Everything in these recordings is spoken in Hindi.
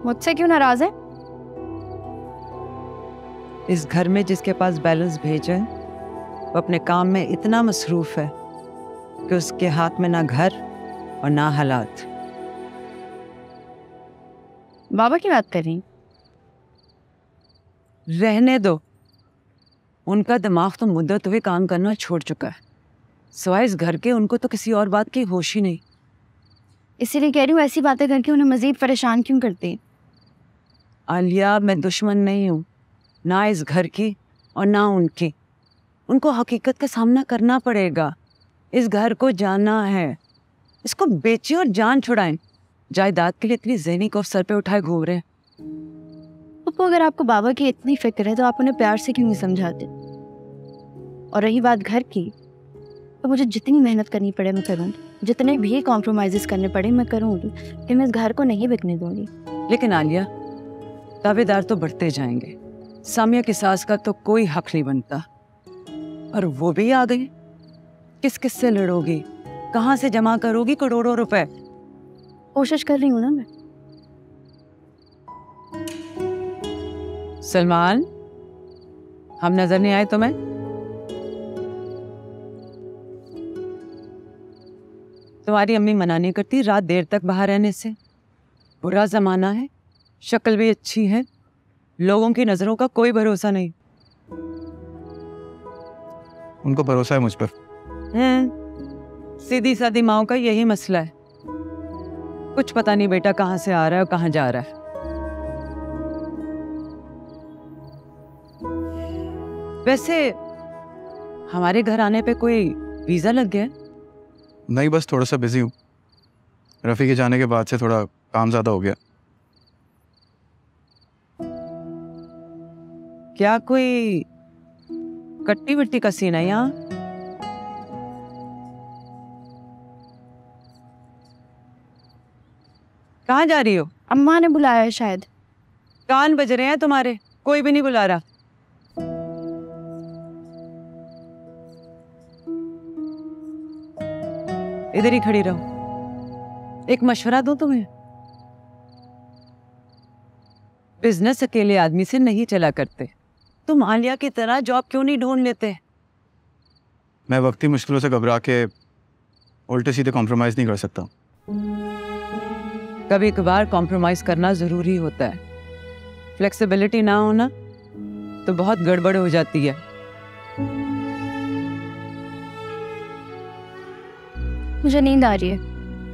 मुझसे क्यों नाराज है? इस घर में जिसके पास बैलेंस भेजे वो अपने काम में इतना मसरूफ है कि उसके हाथ में ना घर और ना हालात। बाबा की बात कर रही? रहने दो, उनका दिमाग तो मुद्दत हुए काम करना छोड़ चुका है। सिवाय इस घर के उनको तो किसी और बात की होश ही नहीं। इसीलिए कह रही हूँ, ऐसी बातें करके उन्हें मजीद परेशान क्यों करती? आलिया, मैं दुश्मन नहीं हूँ, ना इस घर की और ना उनकी। उनको हकीकत का सामना करना पड़ेगा। इस घर को जाना है, इसको बेचे और जान छुड़ाएं। जायदाद के लिए इतनी ज़हनी को सर पे उठाए घूम रहे हैं। पप्पू, अगर आपको बाबा की इतनी फिक्र है तो आप उन्हें प्यार से क्यों नहीं समझाते? और रही बात घर की, तो मुझे जितनी मेहनत करनी पड़े मैं करूँगी, जितने भी कॉम्प्रोमाइज़ेस करने पड़े मैं करूँगी, कि मैं इस घर को नहीं बिकने दूंगी। लेकिन आलिया, दावेदार तो बढ़ते जाएंगे। सामिया की सास का तो कोई हक नहीं बनता, और वो भी आ गई। किस किस से लड़ोगी? कहाँ से जमा करोगी करोड़ों रुपए? कोशिश कर रही हूँ ना मैं। सलमान, हम नजर नहीं आए तुम्हें? तुम्हारी अम्मी मना नहीं करती रात देर तक बाहर रहने से। बुरा जमाना है, शक्ल भी अच्छी है, लोगों की नजरों का कोई भरोसा नहीं। उनको भरोसा है मुझ पर। सीधी सादी माओ का यही मसला है। कुछ पता नहीं बेटा कहाँ से आ रहा है और कहाँ जा रहा है। वैसे हमारे घर आने पे कोई वीजा लग गया? नहीं, बस थोड़ा सा बिजी हूँ। रफ़ी के जाने के बाद से थोड़ा काम ज़्यादा हो गया। क्या कोई कट्टी वट्टी का सीन है यहाँ? कहाँ जा रही हो? अम्मा ने बुलाया है शायद। कान बज रहे हैं तुम्हारे, कोई भी नहीं बुला रहा। इधर ही खड़ी रहो। एक मशवरा दूं तुम्हें, बिजनेस अकेले आदमी से नहीं चला करते। तुम आलिया की तरह जॉब क्यों नहीं ढूंढ लेते? मैं वक्ती मुश्किलों से घबरा के उल्टे सीधे कॉम्प्रोमाइज़ नहीं कर सकता। कभी कभार कॉम्प्रोमाइज करना जरूरी होता है। फ्लेक्सिबिलिटी ना होना तो बहुत गड़बड़ हो जाती है। मुझे नींद आ रही है।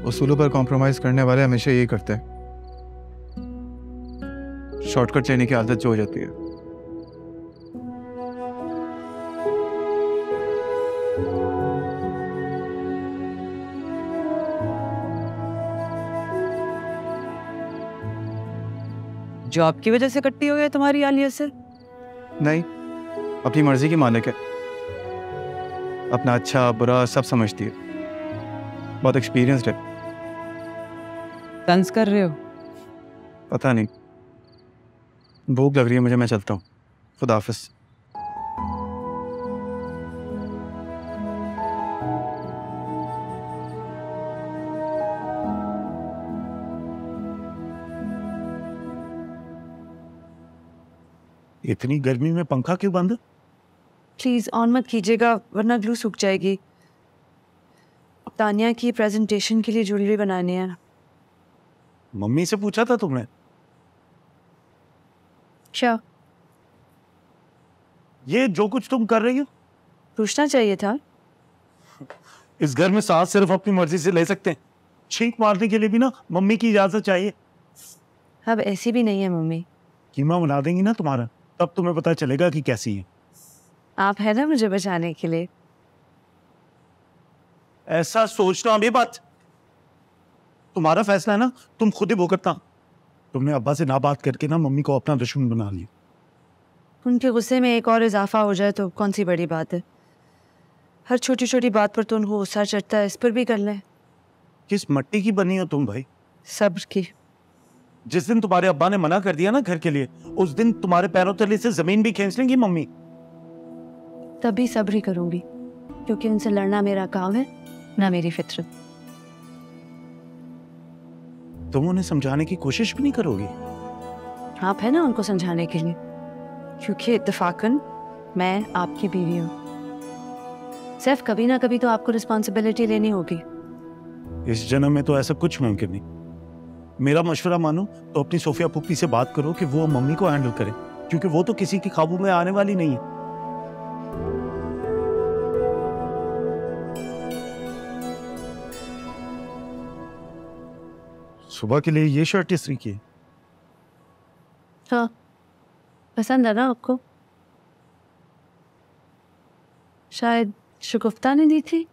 उसूलों पर कॉम्प्रोमाइज करने वाले हमेशा यही करते हैं। शॉर्टकट लेने की आदत जो हो जाती है। जॉब की वजह से कट्टी हो गई तुम्हारी आलिया से? नहीं, अपनी मर्जी की मालिक है। अपना अच्छा बुरा सब समझती है। बहुत एक्सपीरियंस्ड है। तंज कर रहे हो? पता नहीं, भूख लग रही है मुझे। मैं चलता हूँ। खुदा हाफिज। इतनी गर्मी में पंखा क्यों बंद? प्लीज ऑन मत कीजिएगा वरना ग्लू सूख जाएगी। तानिया की प्रेजेंटेशन के लिए ज्वेलरी बनानी है। मम्मी से पूछा था तुमने? अच्छा, ये जो कुछ तुम कर रही हो, पूछना चाहिए था। इस घर में सांस सिर्फ अपनी मर्जी से ले सकते हैं। छींक मारने के लिए भी ना मम्मी की इजाजत चाहिए। अब ऐसी भी नहीं है मम्मी। कीमा बना देंगी ना तुम्हारा, तब तुम्हें पता चलेगा कि कैसी है। आप है ना मुझे बचाने के लिए। ऐसा सोचना अभी बात तुम्हारा फैसला है ना, तुम खुद ही भुगतना। तुमने अब्बा से ना बात करके ना मम्मी को अपना दुश्मन बना लिया। उनके गुस्से में एक और इजाफा हो जाए तो कौन सी बड़ी बात है। हर छोटी छोटी बात पर तो उनको गुस्सा चढ़ता है, इस पर भी कर लें। किस मट्टी की बनी हो तुम भाई? सब्र की। जिस दिन तुम्हारे अब्बा ने मना कर दिया ना घर के लिए, उस दिन तुम्हारे पैरों तले से जमीन भी खींच लेंगी मम्मी। तभी सब्र ही करूंगी, क्योंकि उनसे लड़ना मेरा काम है ना मेरी फितरत। तुम उन्हें समझाने की कोशिश भी नहीं करोगी? आप है ना उनको समझाने के लिए, क्योंकि इत्तेफाकन मैं आपकी बीवी हूँ। सिर्फ कभी ना कभी तो आपको रिस्पॉन्सिबिलिटी लेनी होगी। इस जन्म में तो ऐसा कुछ मुमकिन नहीं। मेरा मशवरा मानो तो अपनी सोफिया पुप्पी से बात करो कि वो मम्मी को हैंडल करे, क्योंकि वो तो किसी के काबू में आने वाली नहीं है। सुबह के लिए ये शर्ट इस्त्री की है। हाँ, पसंद है ना आपको? शायद शगुफ्ता ने दी थी।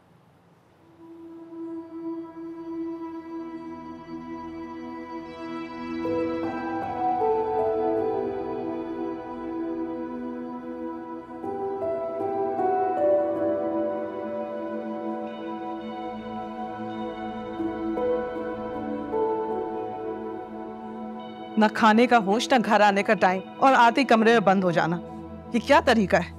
ना खाने का होश, ना घर आने का टाइम, और आते ही कमरे में बंद हो जाना। ये क्या तरीका है?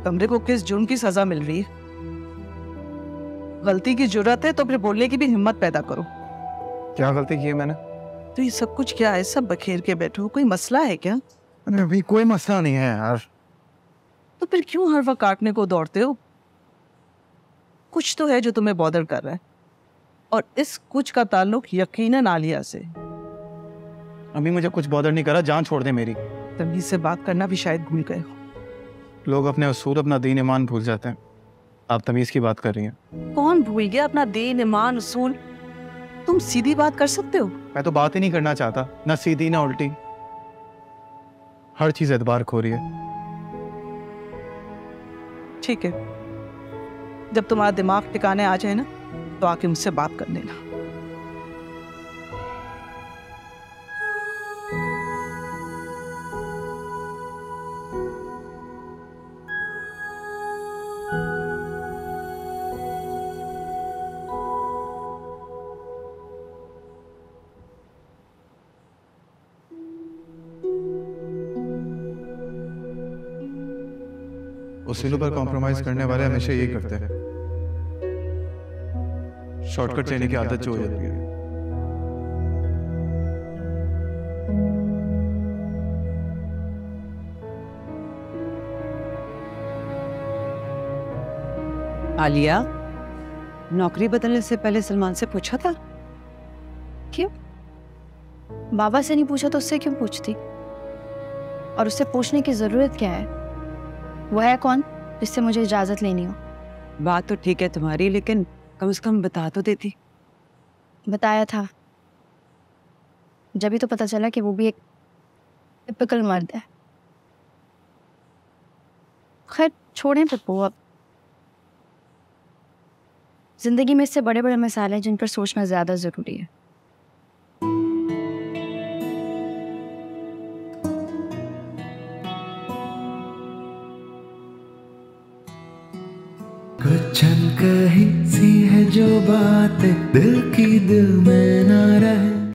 कमरे को किस जुर्म की सजा मिल रही है? गलती की जुर्रत है तो फिर बोलने की भी हिम्मत पैदा करो। क्या गलती की है मैंने? तो ये सब कुछ क्या है? सब बखेर के बैठो, कोई मसला है क्या? अरे अभी कोई मसला नहीं है यार। तो फिर क्यों हर वक्त काटने को दौड़ते हो? कुछ तो है जो तुम्हें बॉदर कर रहा है, और इस कुछ का ताल्लुक यकीनन आलिया से। अभी मुझे कुछ बॉदर नहीं करा, जान छोड़ दे मेरी। तमीज से बात करना भी शायद भूल गए हो। लोग अपने उसूल, अपना दीन ईमान भूल जाते हैं। आप तमीज की बात कर रही हैं। कौन भूल गया अपना दीन ईमान उसूल? तुम सीधी बात कर सकते हो? मैं तो बात ही नहीं करना चाहता, ना सीधी ना उल्टी। हर चीज एतबार खो रही है। ठीक है, जब तुम्हारा दिमाग टिकाने आ जाए ना तो आके मुझसे बात कर लेना। उसूलों पर कॉम्प्रोमाइज करने वाले हमेशा यही करते हैं। शॉर्टकट लेने की आदत जो हो जाती है। आलिया, नौकरी बदलने से पहले सलमान से पूछा था? क्यों? बाबा से नहीं पूछा तो उससे क्यों पूछती? और उससे पूछने की जरूरत क्या है? वो है कौन जिससे मुझे इजाजत लेनी हो? बात तो ठीक है तुम्हारी, लेकिन कम से कम बता तो देती। बताया था, जब ही तो पता चला कि वो भी एक टिपिकल मर्द है। खैर छोड़ें पप्पू, अब जिंदगी में इससे बड़े बड़े मसाले हैं जिन पर सोचना ज्यादा जरूरी है। कुछ कही सी है जो बात दिल की दिल में ना रहे।